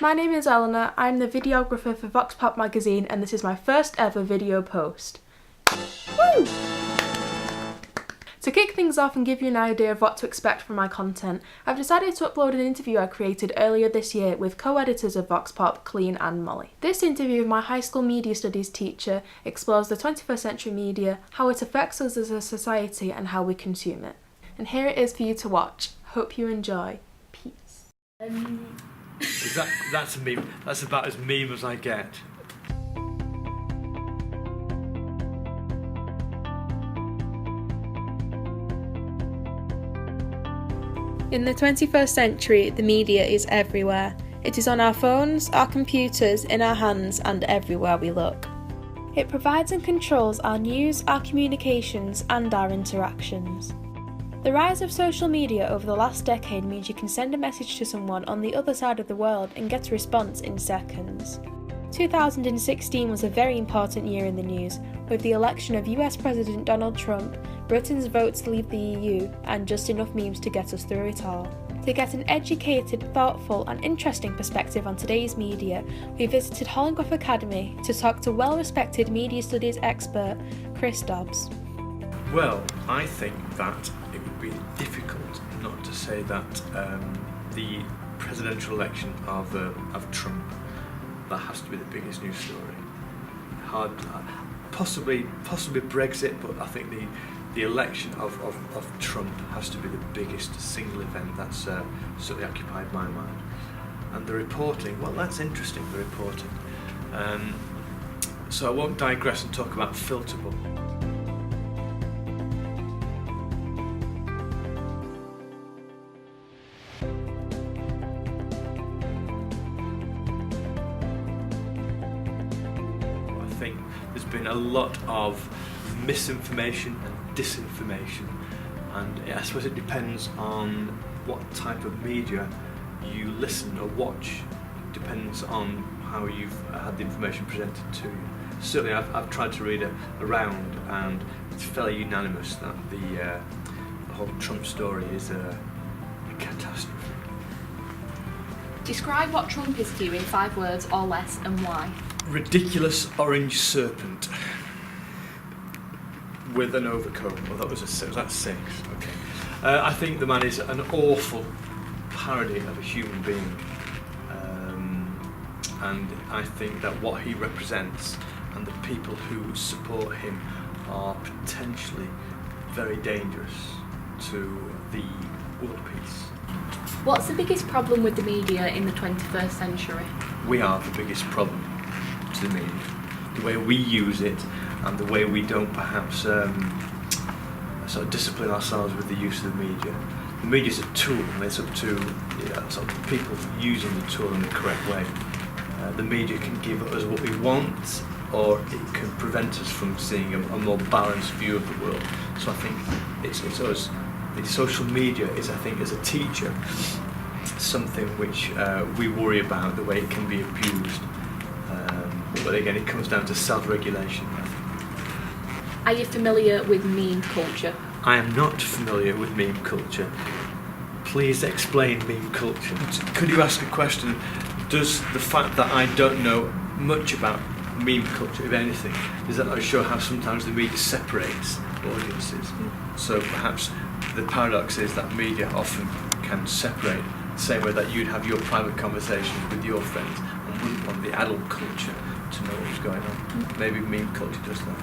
My name is Eleanor, I'm the videographer for Voxpop magazine and this is my first ever video post. Woo! To kick things off and give you an idea of what to expect from my content, I've decided to upload an interview I created earlier this year with co-editors of Voxpop, Colleen and Molly. This interview with my high school media studies teacher explores the 21st century media, how it affects us as a society and how we consume it. And here it is for you to watch. Hope you enjoy. Peace. That's a meme. That's about as meme as I get. In the 21st century, the media is everywhere. It is on our phones, our computers, in our hands, and everywhere we look. It provides and controls our news, our communications, and our interactions. The rise of social media over the last decade means you can send a message to someone on the other side of the world and get a response in seconds. 2016 was a very important year in the news, with the election of US President Donald Trump, Britain's vote to leave the EU, and just enough memes to get us through it all. To get an educated, thoughtful and interesting perspective on today's media, we visited Hollingworth Academy to talk to well-respected media studies expert Chris Dobbs. Well, I think that it would be difficult not to say that the presidential election of Trump, that has to be the biggest news story. Possibly Brexit, but I think the election of Trump has to be the biggest single event that's certainly occupied my mind. And the reporting, well, that's interesting, the reporting. So I won't digress and talk about filterable. I think there's been a lot of misinformation and disinformation, and I suppose it depends on what type of media you listen or watch. It depends on how you've had the information presented to you. Certainly I've tried to read around, and it's fairly unanimous that the whole Trump story is a catastrophe. Describe what Trump is to you in 5 words or less and why. Ridiculous orange serpent with an overcoat. Well, that was 6. Okay. I think the man is an awful parody of a human being, and I think that what he represents and the people who support him are potentially very dangerous to the world peace. What's the biggest problem with the media in the 21st century? We are the biggest problem to the media. The way we use it and the way we don't perhaps sort of discipline ourselves with the use of the media. The media is a tool, and it's up to sort of people using the tool in the correct way. The media can give us what we want, or it can prevent us from seeing a more balanced view of the world. So I think it's us. The social media is, I think, as a teacher, something which we worry about the way it can be abused. But again, it comes down to self-regulation, I think. Are you familiar with meme culture? I am not familiar with meme culture. Please explain meme culture. Could you ask a question? Does the fact that I don't know much about meme culture, if anything, does that not show how sometimes the media separates audiences? So perhaps the paradox is that media often can separate, the same way that you'd have your private conversations with your friends and wouldn't want the adult culture to know what was going on. Maybe meme culture does that.